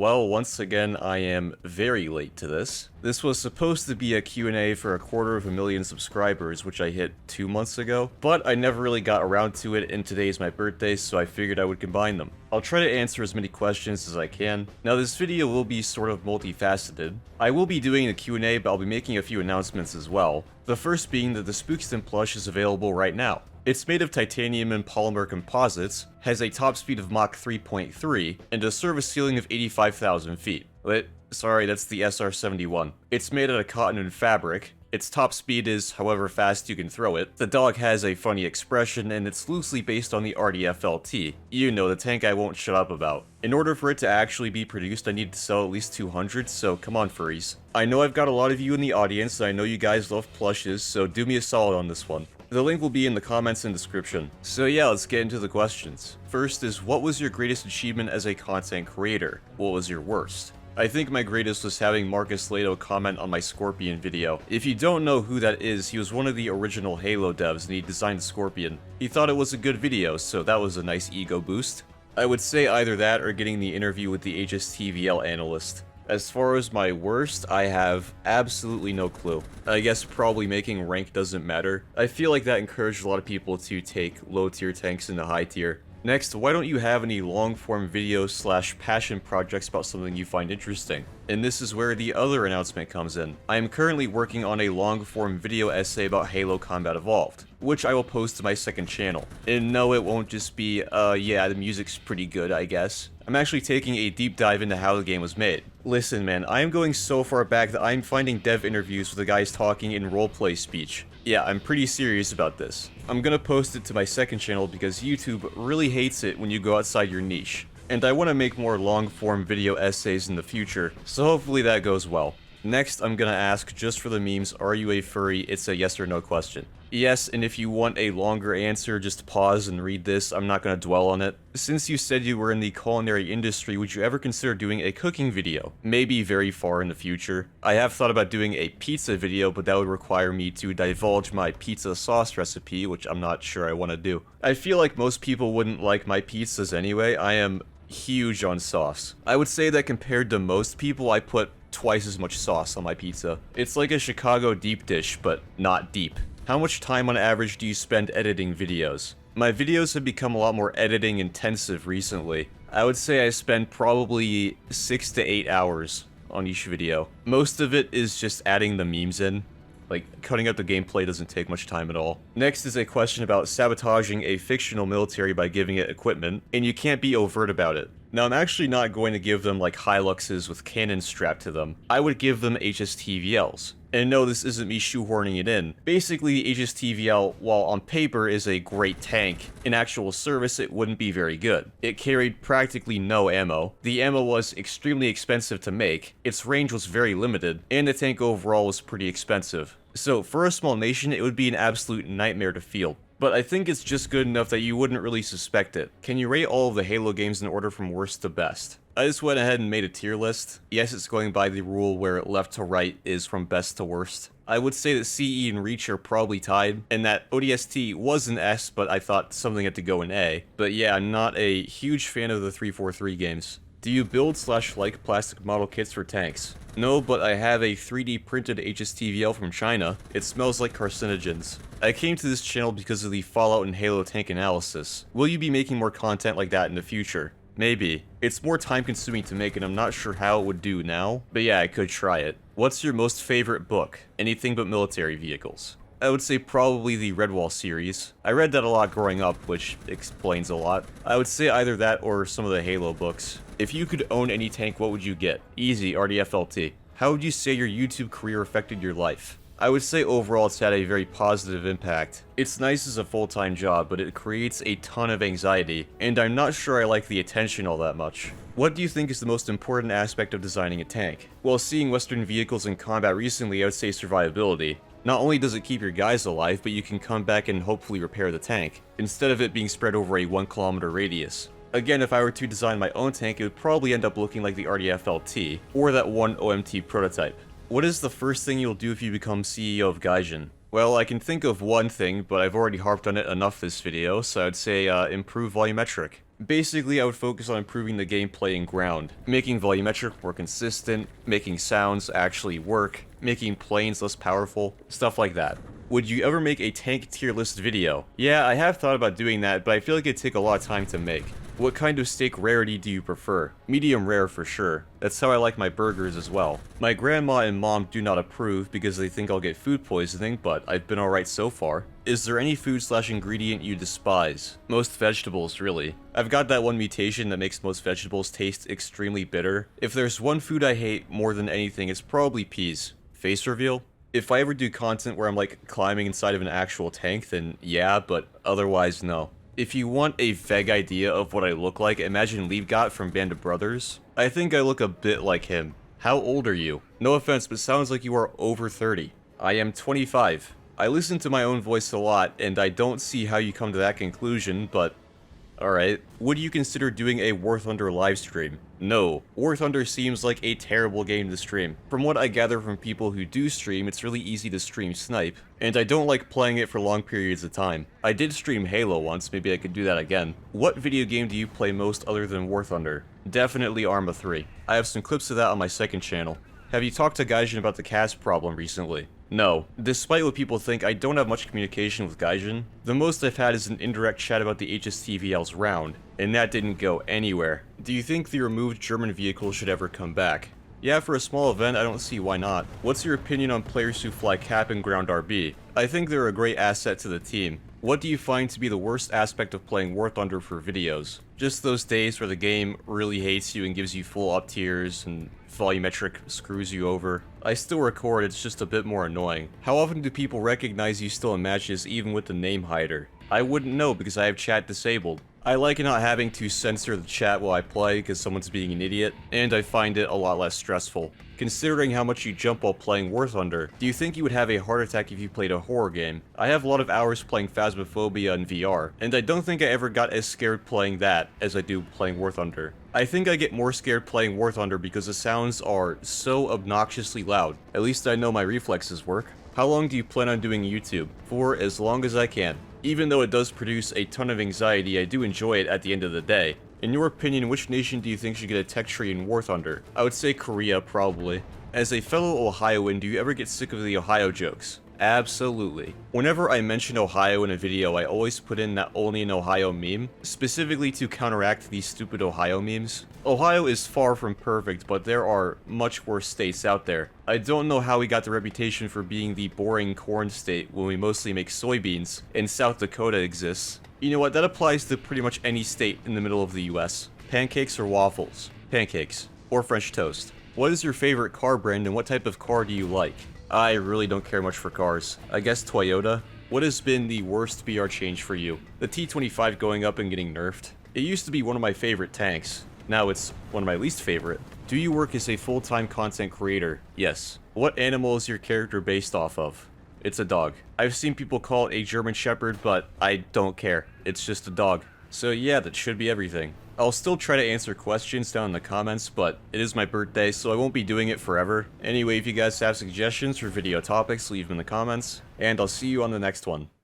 Well, once again, I am very late to this. This was supposed to be a Q&A for 250,000 subscribers, which I hit 2 months ago, but I never really got around to it, and today is my birthday, so I figured I would combine them. I'll try to answer as many questions as I can. Now, this video will be sort of multifaceted. I will be doing a Q&A, but I'll be making a few announcements as well. The first being that the Spookston plush is available right now. It's made of titanium and polymer composites, has a top speed of Mach 3.3, and a service ceiling of 85,000 feet. Sorry, that's the SR-71. It's made out of cotton and fabric. Its top speed is however fast you can throw it. The dog has a funny expression, and it's loosely based on the RDF-LT. You know, the tank I won't shut up about. In order for it to actually be produced, I need to sell at least 200, so come on, furries. I know I've got a lot of you in the audience, and I know you guys love plushes, so do me a solid on this one. The link will be in the comments and description. So yeah, let's get into the questions. First is, what was your greatest achievement as a content creator? What was your worst? I think my greatest was having Marcus Lato comment on my Scorpion video. If you don't know who that is, he was one of the original Halo devs and he designed Scorpion. He thought it was a good video, so that was a nice ego boost. I would say either that or getting the interview with the HSTVL analyst. As far as my worst, I have absolutely no clue. I guess probably making rank doesn't matter. I feel like that encouraged a lot of people to take low tier tanks into high tier. Next, why don't you have any long-form videos / passion projects about something you find interesting? And this is where the other announcement comes in. I am currently working on a long-form video essay about Halo Combat Evolved, which I will post to my second channel. And no, it won't just be, yeah, the music's pretty good, I guess. I'm actually taking a deep dive into how the game was made. Listen, man, I am going so far back that I'm finding dev interviews with the guys talking in roleplay speech. Yeah, I'm pretty serious about this. I'm gonna post it to my second channel because YouTube really hates it when you go outside your niche. And I want to make more long-form video essays in the future, so hopefully that goes well. Next, I'm gonna ask, just for the memes, are you a furry? It's a yes or no question. Yes, and if you want a longer answer, just pause and read this, I'm not gonna dwell on it. Since you said you were in the culinary industry, would you ever consider doing a cooking video? Maybe very far in the future. I have thought about doing a pizza video, but that would require me to divulge my pizza sauce recipe, which I'm not sure I want to do. I feel like most people wouldn't like my pizzas anyway. I am huge on sauce. I would say that compared to most people, I put twice as much sauce on my pizza. It's like a Chicago deep dish, but not deep. How much time on average do you spend editing videos? My videos have become a lot more editing intensive recently. I would say I spend probably 6 to 8 hours on each video. Most of it is just adding the memes in. Like, cutting out the gameplay doesn't take much time at all. Next is a question about sabotaging a fictional military by giving it equipment, and you can't be overt about it. Now, I'm actually not going to give them like Hiluxes with cannons strapped to them. I would give them HSTVLs. And no, this isn't me shoehorning it in. Basically, the HSTVL, while on paper is a great tank, in actual service it wouldn't be very good. It carried practically no ammo, the ammo was extremely expensive to make, its range was very limited, and the tank overall was pretty expensive. So, for a small nation, it would be an absolute nightmare to field. But I think it's just good enough that you wouldn't really suspect it. Can you rate all of the Halo games in order from worst to best? I just went ahead and made a tier list. Yes, it's going by the rule where left to right is from best to worst. I would say that CE and Reach are probably tied, and that ODST was an S, but I thought something had to go in A. But yeah, I'm not a huge fan of the 343 games. Do you build / like plastic model kits for tanks? No, but I have a 3D printed HSTVL from China. It smells like carcinogens. I came to this channel because of the Fallout and Halo tank analysis. Will you be making more content like that in the future? Maybe. It's more time consuming to make and I'm not sure how it would do now, but yeah, I could try it. What's your most favorite book? Anything but military vehicles. I would say probably the Redwall series. I read that a lot growing up, which explains a lot. I would say either that or some of the Halo books. If you could own any tank, what would you get? Easy, RDF-LT. How would you say your YouTube career affected your life? I would say overall it's had a very positive impact. It's nice as a full-time job, but it creates a ton of anxiety, and I'm not sure I like the attention all that much. What do you think is the most important aspect of designing a tank? Well, seeing Western vehicles in combat recently, I would say survivability. Not only does it keep your guys alive, but you can come back and hopefully repair the tank, instead of it being spread over a 1-kilometer radius. Again, if I were to design my own tank, it would probably end up looking like the RDF-LT, or that one OMT prototype. What is the first thing you'll do if you become CEO of Gaijin? Well, I can think of one thing, but I've already harped on it enough this video, so I'd say improve volumetric. Basically, I would focus on improving the gameplay and ground, making volumetric more consistent, making sounds actually work, making planes less powerful, stuff like that. Would you ever make a tank tier list video? Yeah, I have thought about doing that, but I feel like it'd take a lot of time to make. What kind of steak rarity do you prefer? Medium rare for sure. That's how I like my burgers as well. My grandma and mom do not approve because they think I'll get food poisoning, but I've been alright so far. Is there any food/ingredient you despise? Most vegetables, really. I've got that one mutation that makes most vegetables taste extremely bitter. If there's one food I hate more than anything, it's probably peas. Face reveal? If I ever do content where I'm like climbing inside of an actual tank, then yeah, but otherwise no. If you want a vague idea of what I look like, imagine Leavgot from Band of Brothers. I think I look a bit like him. How old are you? No offense, but sounds like you are over 30. I am 25. I listen to my own voice a lot, and I don't see how you come to that conclusion, but alright. Would you consider doing a warthunder livestream? No. Warthunder seems like a terrible game to stream. From what I gather from people who do stream, it's really easy to stream snipe, and I don't like playing it for long periods of time. I did stream Halo once, maybe I could do that again. What video game do you play most other than Warthunder? Definitely Arma 3. I have some clips of that on my second channel. Have you talked to Gaijin about the cast problem recently? No. Despite what people think, I don't have much communication with Gaijin. The most I've had is an indirect chat about the HSTVL's round, and that didn't go anywhere. Do you think the removed German vehicle should ever come back? Yeah, for a small event, I don't see why not. What's your opinion on players who fly Cap and Ground RB? I think they're a great asset to the team. What do you find to be the worst aspect of playing War Thunder for videos? Just those days where the game really hates you and gives you full up tiers and volumetric screws you over. I still record, it's just a bit more annoying. How often do people recognize you still in matches even with the name hider? I wouldn't know because I have chat disabled. I like not having to censor the chat while I play because someone's being an idiot, and I find it a lot less stressful. Considering how much you jump while playing War Thunder, do you think you would have a heart attack if you played a horror game? I have a lot of hours playing Phasmophobia in VR, and I don't think I ever got as scared playing that as I do playing War Thunder. I think I get more scared playing War Thunder because the sounds are so obnoxiously loud. At least I know my reflexes work. How long do you plan on doing YouTube? For as long as I can. Even though it does produce a ton of anxiety, I do enjoy it at the end of the day. In your opinion, which nation do you think should get a tech tree in War Thunder? I would say Korea, probably. As a fellow Ohioan, do you ever get sick of the Ohio jokes? Absolutely. Whenever I mention Ohio in a video, I always put in that only in Ohio meme, specifically to counteract these stupid Ohio memes. Ohio is far from perfect, but there are much worse states out there. I don't know how we got the reputation for being the boring corn state when we mostly make soybeans, and South Dakota exists. You know what, that applies to pretty much any state in the middle of the US. Pancakes or waffles? Pancakes. Or French toast. What is your favorite car brand and what type of car do you like? I really don't care much for cars. I guess Toyota. What has been the worst BR change for you? The T-25 going up and getting nerfed. It used to be one of my favorite tanks. Now it's one of my least favorite. Do you work as a full-time content creator? Yes. What animal is your character based off of? It's a dog. I've seen people call it a German Shepherd, but I don't care. It's just a dog. So yeah, that should be everything. I'll still try to answer questions down in the comments, but it is my birthday, so I won't be doing it forever. Anyway, if you guys have suggestions for video topics, leave them in the comments, and I'll see you on the next one.